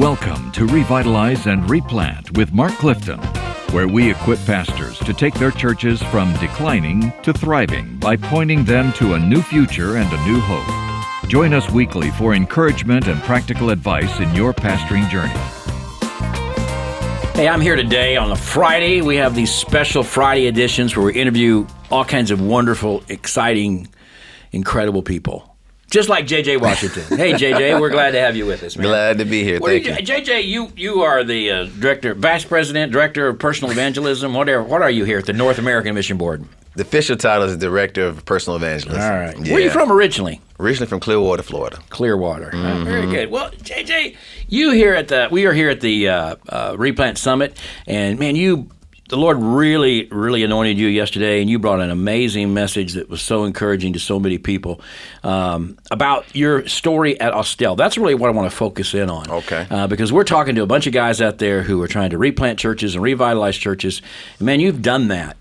Welcome to Revitalize and Replant with Mark Clifton, where we equip pastors to take their churches from declining to thriving by pointing them to a new future and a new hope. Join us weekly for encouragement and practical advice in your pastoring journey. Hey, I'm here today on a Friday. We have these special Friday editions where we interview all kinds of wonderful, exciting, incredible people. Just like J.J. Washington. Hey, J.J., we're glad to have you with us, man. Glad to be here. Thank you. J.J., you are the vice president, director of personal evangelism. What are you here at the North American Mission Board? The official title is Director of Personal Evangelism. All right. Yeah. Where are you from originally? Originally from Clearwater, Florida. Clearwater. Very good. Well, J.J., we are here at the Replant Summit, and man, the Lord really, really anointed you yesterday, and you brought an amazing message that was so encouraging to so many people about your story at Austell. That's really what I want to focus in on. Okay. Because we're talking to a bunch of guys out there who are trying to replant churches and revitalize churches. And man, you've done that.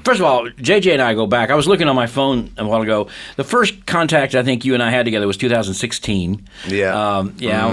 First of all, JJ and I go back. I was looking on my phone a while ago. The first contact I think you and I had together was 2016. Yeah.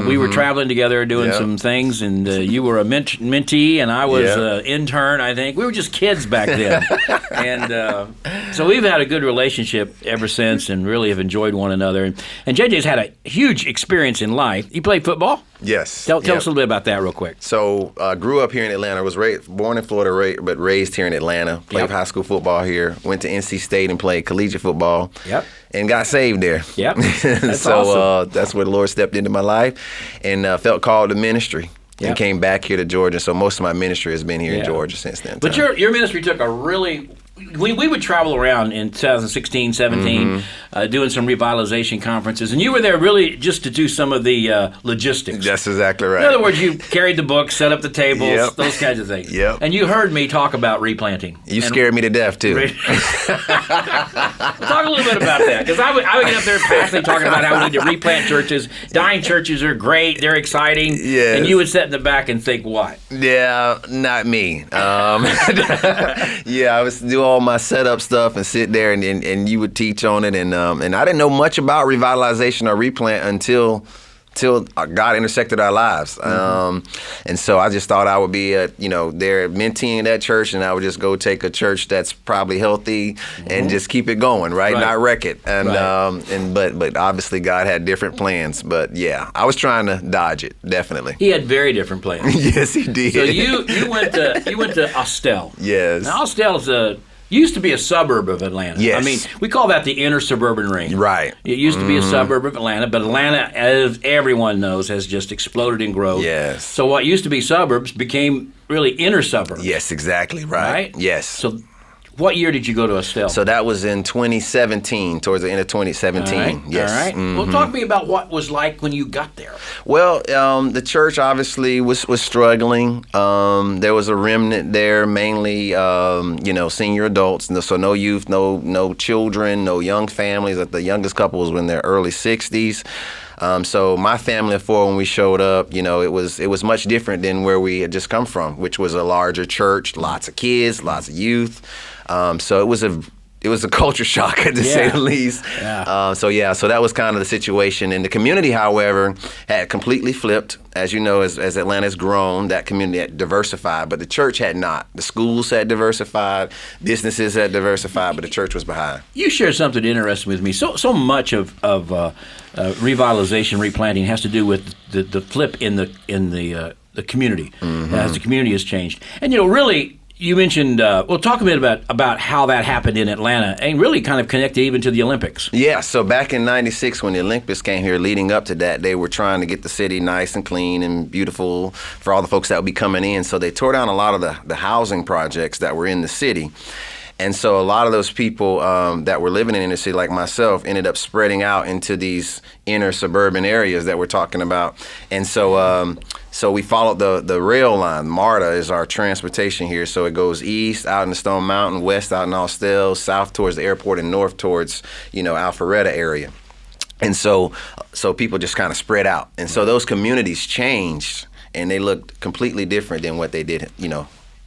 We were traveling together doing some things, and you were a mentee, and I was an intern, I think. We were just kids back then. And so we've had a good relationship ever since and really have enjoyed one another. And JJ's had a huge experience in life. You played football? Yes. Tell us a little bit about that real quick. So grew up here in Atlanta. Was born in Florida, but raised here in Atlanta. Played high school football here. Went to NC State and played collegiate football. Yep. And got saved there. Yep. That's so awesome. That's where the Lord stepped into my life and felt called to ministry. And came back here to Georgia. So most of my ministry has been here in Georgia since then. But your ministry took a really... We would travel around in 2016, 17, doing some revitalization conferences, and you were there really just to do some of the logistics. That's exactly right. In other words, you carried the books, set up the tables, those kinds of things. Yep. And you heard me talk about replanting. You scared me to death, too. Talk a little bit about that, because I would get up there passionately talking about how we need to replant churches. Dying churches are great, they're exciting, and you would sit in the back and think, what? Yeah, not me. I was do all my setup stuff and sit there and you would teach on it and I didn't know much about revitalization or replant until God intersected our lives. And so I just thought I would be there menteeing that church, and I would just go take a church that's probably healthy and just keep it going, right? Not wreck it. And but obviously God had different plans. But yeah, I was trying to dodge it, definitely. He had very different plans. Yes, he did. So you went to Austell. Yes. Now Austell used to be a suburb of Atlanta. Yes. I mean, we call that the inner suburban ring. Right. It used to be a suburb of Atlanta, but Atlanta, as everyone knows, has just exploded in growth. Yes. So what used to be suburbs became really inner suburbs. Yes, exactly right. Yes. So what year did you go to Austell? So that was in 2017, towards the end of 2017. All right. Yes. All right. Well, talk to me about what was like when you got there. Well, the church obviously was struggling. There was a remnant there, mainly senior adults. So no youth, no children, no young families. The youngest couple was in their early 60s. So my family of four, when we showed up, it was much different than where we had just come from, which was a larger church, lots of kids, lots of youth. So it was a culture shock, to say the least. Yeah. So that was kind of the situation. And the community, however, had completely flipped. As you know, as Atlanta's grown, that community had diversified, but the church had not. The schools had diversified, businesses had diversified, but the church was behind. You shared something interesting with me. So much of revitalization, replanting has to do with the flip in the community as the community has changed. And really. You mentioned, talk a bit about how that happened in Atlanta and really kind of connected even to the Olympics. Yeah, so back in '96 when the Olympics came here, leading up to that, they were trying to get the city nice and clean and beautiful for all the folks that would be coming in. So they tore down a lot of the housing projects that were in the city. And so a lot of those people that were living in the inner city, like myself, ended up spreading out into these inner suburban areas that we're talking about. And so we followed the rail line. MARTA is our transportation here. So it goes east out in the Stone Mountain, west out in Austell, south towards the airport, and north towards, Alpharetta area. And so people just kind of spread out. And so those communities changed, and they looked completely different than what they did,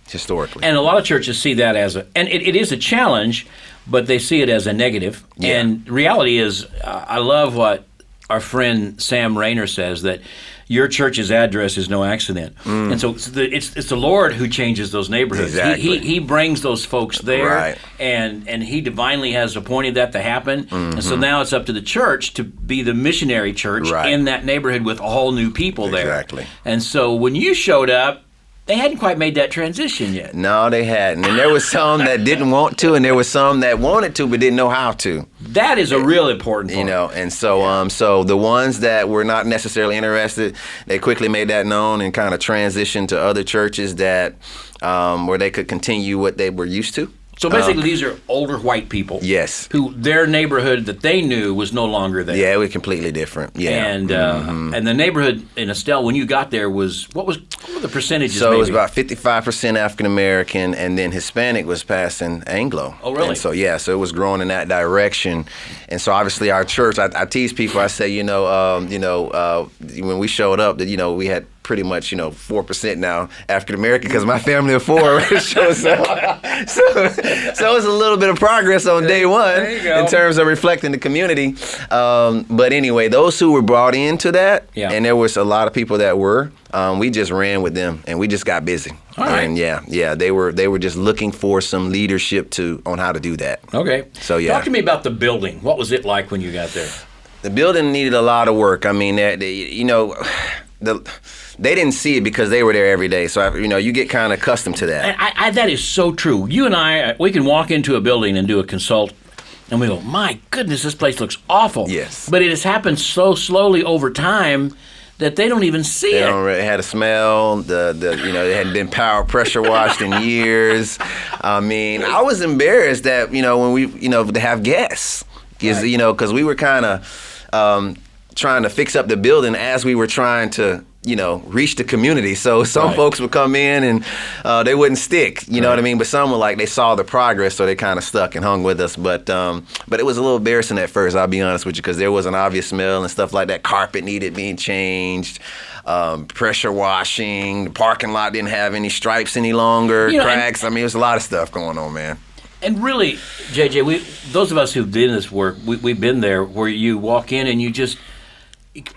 historically. And a lot of churches see that as it is a challenge, but they see it as a negative. Yeah. And reality is, I love what our friend Sam Rayner says that your church's address is no accident, and so it's the Lord who changes those neighborhoods. Exactly. He brings those folks there, Right. and He divinely has appointed that to happen. And so now it's up to the church to be the missionary church Right. in that neighborhood with all new people there. Exactly. And so when you showed up, they hadn't quite made that transition yet. No, they hadn't. And there was some that didn't want to, and there was some that wanted to but didn't know how to. That is a real important part. You know, and so so the ones that were not necessarily interested, they quickly made that known and kind of transitioned to other churches that where they could continue what they were used to. So basically, these are older white people. Yes. Who their neighborhood that they knew was no longer there. Yeah, it was completely different. Yeah. And and the neighborhood in Estelle, when you got there, what were the percentages? So maybe? it was about 55% African American, and then Hispanic was passing Anglo. Oh, really? And so so it was growing in that direction. And so obviously our church, I tease people. I say, when we showed up, that we had pretty much 4% now African American because my family of 4 shows up. So it was a little bit of progress on day one in terms of reflecting the community. But anyway, those who were brought into that, and there was a lot of people that were, we just ran with them and we just got busy. All right. And they were just looking for some leadership on how to do that. Okay. So talk to me about the building. What was it like when you got there? The building needed a lot of work. I mean, they didn't see it because they were there every day. So, you get kind of accustomed to that. That is so true. You and I, we can walk into a building and do a consult, and we go, my goodness, this place looks awful. Yes. But it has happened so slowly over time that they don't even see it. It had a smell. It hadn't been pressure washed in years. I mean, I was embarrassed that, when we, to have guests. Because we were kind of trying to fix up the building as we were trying to, reach the community. So some folks would come in and they wouldn't stick, you know what I mean? But some were they saw the progress, so they kind of stuck and hung with us. But it was a little embarrassing at first, I'll be honest with you, because there was an obvious smell and stuff like that. Carpet needed being changed, pressure washing. The parking lot didn't have any stripes any longer, cracks. I mean, there's a lot of stuff going on, man. And really, JJ, those of us who've done this work, we've been there where you walk in and you just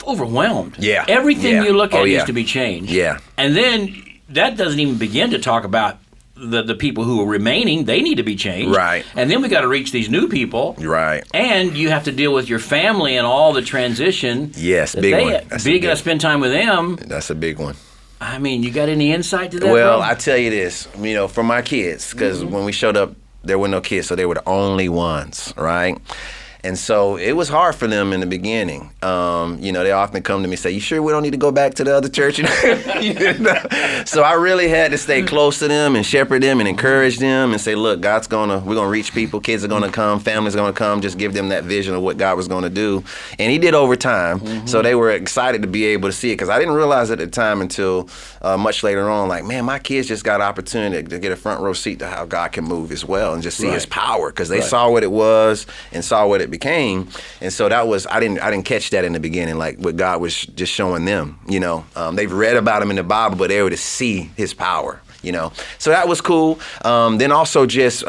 overwhelmed. Yeah. Everything you look at needs to be changed. Yeah. And then that doesn't even begin to talk about the people who are remaining. They need to be changed. Right. And then we got to reach these new people. Right. And you have to deal with your family and all the transition. Yes, big one. You got to spend time with them. That's a big one. I mean, you got any insight to that? Well, bro? I tell you this, for my kids, because when we showed up, there were no kids, so they were the only ones, right? And so it was hard for them in the beginning. They often come to me and say, "You sure we don't need to go back to the other church?" So I really had to stay close to them and shepherd them and encourage them and say, "Look, we're gonna reach people. Kids are gonna come. Families are gonna come. Just give them that vision of what God was gonna do." And He did over time. So they were excited to be able to see it, because I didn't realize at the time until much later on. Like, man, my kids just got an opportunity to get a front row seat to how God can move as well and just see His power, because they saw what it was and saw what it became. And so that was, I didn't catch that in the beginning, like what God was just showing them. They've read about Him in the Bible, but they were to see His power. So that was cool. Then also just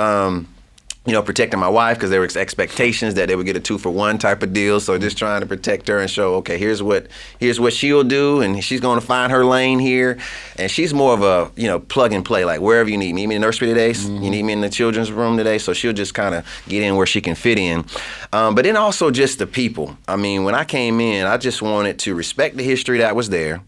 protecting my wife, because there were expectations that they would get a 2-for-1 type of deal. So just trying to protect her and show, okay, here's what she'll do, and she's going to find her lane here. And she's more of a, plug and play, like wherever you need me in the nursery today, you need me in the children's room today. So she'll just kind of get in where she can fit in. But then also just the people. I mean, when I came in, I just wanted to respect the history that was there.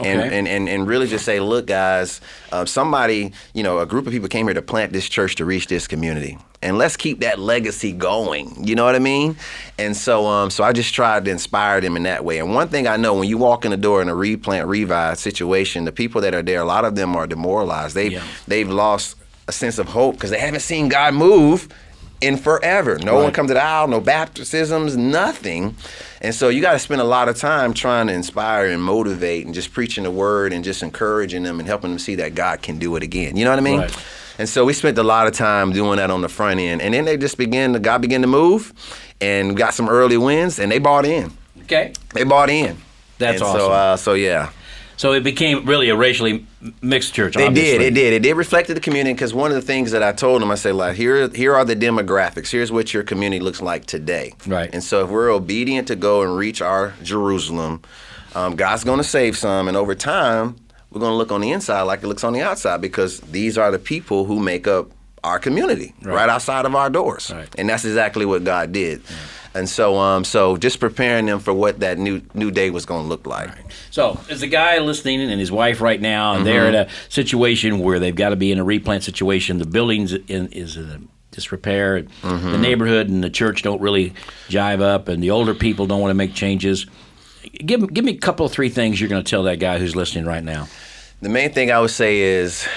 Okay. And really just say, look, guys, somebody, a group of people came here to plant this church to reach this community. And let's keep that legacy going. You know what I mean? And so I just tried to inspire them in that way. And one thing I know, when you walk in the door in a replant, revive situation, the people that are there, a lot of them are demoralized. They've lost a sense of hope because they haven't seen God move in forever. No one come to the aisle, no baptisms, nothing. And so you got to spend a lot of time trying to inspire and motivate and just preaching the word and just encouraging them and helping them see that God can do it again. You know what I mean? Right. And so we spent a lot of time doing that on the front end. And then God began to move, and got some early wins, and they bought in. Okay. They bought in. That's awesome. So yeah. So it became really a racially mixed church. It did reflect the community, because one of the things that I told them, I said, like, here are the demographics. Here's what your community looks like today. Right. And so if we're obedient to go and reach our Jerusalem, God's going to save some, and over time, we're going to look on the inside like it looks on the outside, because these are the people who make up our community right outside of our doors. Right. And that's exactly what God did. Yeah. And so just preparing them for what that new day was going to look like. Right. So as a guy listening and his wife right now, and they're in a situation where they've got to be in a replant situation, the building's is in disrepair, the neighborhood and the church don't really jive up, and the older people don't want to make changes. Give me a couple of 3 things you're going to tell that guy who's listening right now. The main thing I would say is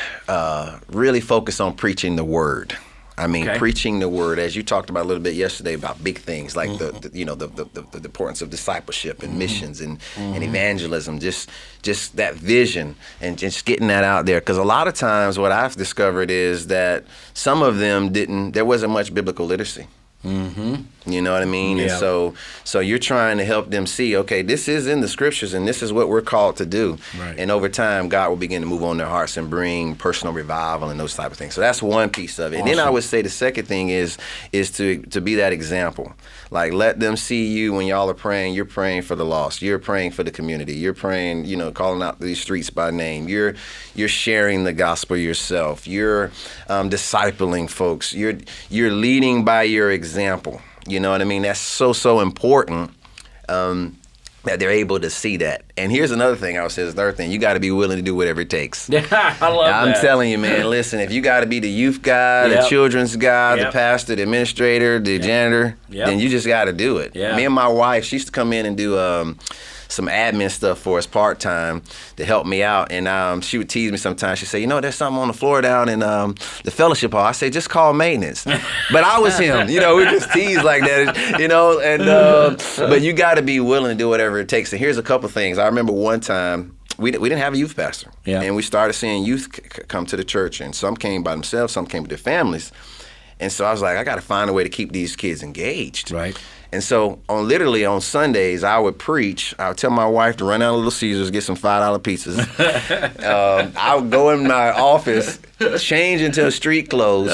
really focus on preaching the word. I mean, preaching the word, as you talked about a little bit yesterday about big things like the importance of discipleship and missions and evangelism, just that vision and just getting that out there. Because a lot of times what I've discovered is that some of them there wasn't much biblical literacy. You know what I mean? Yeah. And so you're trying to help them see, okay, this is in the scriptures and this is what we're called to do. Right. And over time, God will begin to move on their hearts and bring personal revival and those type of things. So that's one piece of it. Awesome. And then I would say the second thing is to be that example. Like, let them see you when y'all are praying. You're praying for the lost. You're praying for the community. You're praying, calling out these streets by name. You're sharing the gospel yourself. You're discipling folks. You're leading by your example. You know what I mean? That's so important that they're able to see that. And here's another thing I would say, the third thing, you got to be willing to do whatever it takes. Yeah, I love that. I'm telling you, man, listen, if you got to be the youth guy, the children's guy, the pastor, the administrator, the janitor, then you just got to do it. Yeah. Me and my wife, she used to come in and do some admin stuff for us part-time to help me out. And she would tease me sometimes. She'd say, there's something on the floor down in the fellowship hall. I say, just call maintenance. But I was him. We just tease like that, but you got to be willing to do whatever it takes. And here's a couple things. I remember one time, we didn't have a youth pastor. Yeah. And we started seeing youth come to the church. And some came by themselves, some came with their families. And so I was like, I got to find a way to keep these kids engaged. Right. And so on Sundays, I would preach. I would tell my wife to run down to Little Caesars, get some $5 pizzas. I would go in my office, change into street clothes,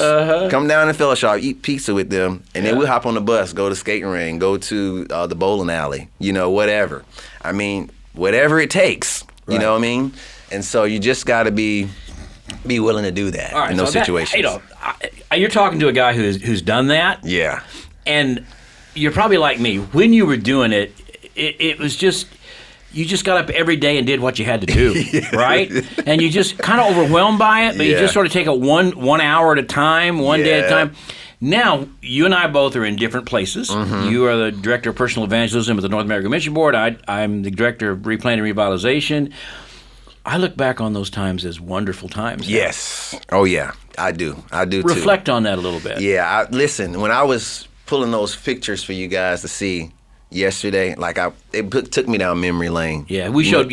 come down to fellowship, eat pizza with them, and then we'll hop on the bus, go to skating ring, go to the bowling alley, whatever. I mean, whatever it takes, you know what I mean? And so you just got to be willing to do that in those situations. You're talking to a guy who's done that. Yeah. And you're probably like me. When you were doing it, it was just, you just got up every day and did what you had to do, right? And you just kind of overwhelmed by it, but you just sort of take it one hour at a time, one day at a time. Now, you and I both are in different places. You are the director of personal evangelism at the North American Mission Board. I'm the director of replant and revitalization. I look back on those times as wonderful times. Yes. Oh, yeah. I do too. Reflect on that a little bit. Yeah. Listen, when I was pulling those pictures for you guys to see yesterday, it took me down memory lane. Yeah, we showed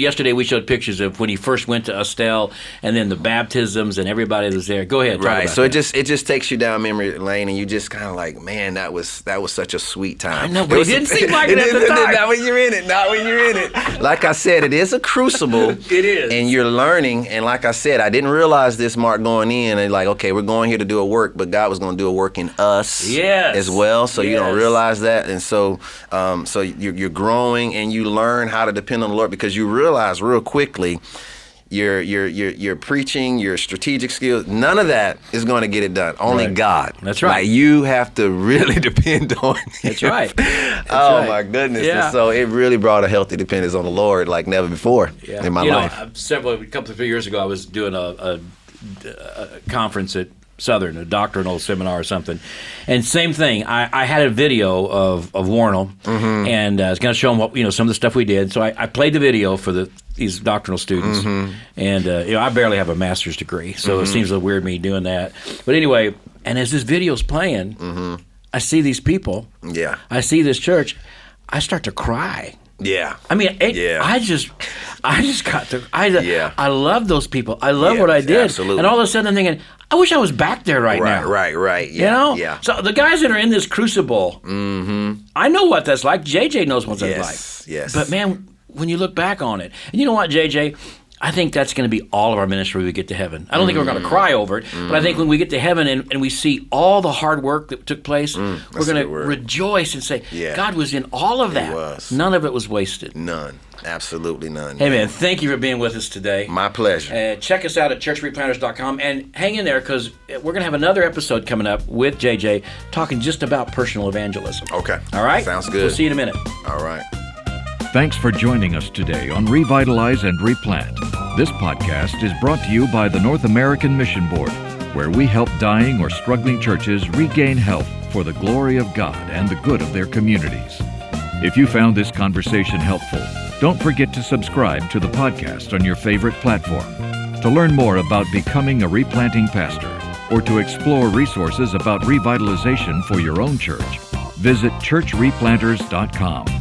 pictures of when he first went to Estelle, and then the baptisms, and everybody was there. Go ahead. Right. So it just takes you down memory lane, and you just kind of like, man, that was such a sweet time. I know, but it didn't seem like it at the time. Not when you're in it. Like I said, it is a crucible. It is. And you're learning. And like I said, I didn't realize this, Mark, going in, and like, okay, we're going here to do a work, but God was going to do a work in us as well. So you don't realize that, and so you're growing and you learn how to depend on the Lord, because you realize real quickly your preaching, your strategic skills, none of that is going to get it done. Only God. That's right. Like, you have to really depend on Him. That's right. My goodness. Yeah. And so it really brought a healthy dependence on the Lord like never before in my life. A couple of years ago, I was doing a conference at Southern, a doctrinal seminar or something, and same thing. I had a video of Warnell, and I was going to show them some of the stuff we did. So I played the video for these doctrinal students, and I barely have a master's degree, so it seems a little weird me doing that. But anyway, and as this video's playing, I see these people. Yeah, I see this church. I start to cry. Yeah. I mean, I just got to. I love those people. I love what I did. Absolutely. And all of a sudden, I'm thinking, I wish I was back there now. Right. Yeah. Yeah. So the guys that are in this crucible, I know what that's like. JJ knows what that's like. Yes. But man, when you look back on it, and you know what, JJ, I think that's going to be all of our ministry when we get to heaven. I don't think we're going to cry over it, but I think when we get to heaven and we see all the hard work that took place, we're going to rejoice and say, God was in all of that. He was. None of it was wasted. None. Absolutely none. Hey, man, thank you for being with us today. My pleasure. Check us out at churchreplanters.com and hang in there because we're going to have another episode coming up with JJ talking just about personal evangelism. Okay. All right? Sounds good. We'll see you in a minute. All right. Thanks for joining us today on Revitalize and Replant. This podcast is brought to you by the North American Mission Board, where we help dying or struggling churches regain health for the glory of God and the good of their communities. If you found this conversation helpful, don't forget to subscribe to the podcast on your favorite platform. To learn more about becoming a replanting pastor or to explore resources about revitalization for your own church, visit churchreplanters.com.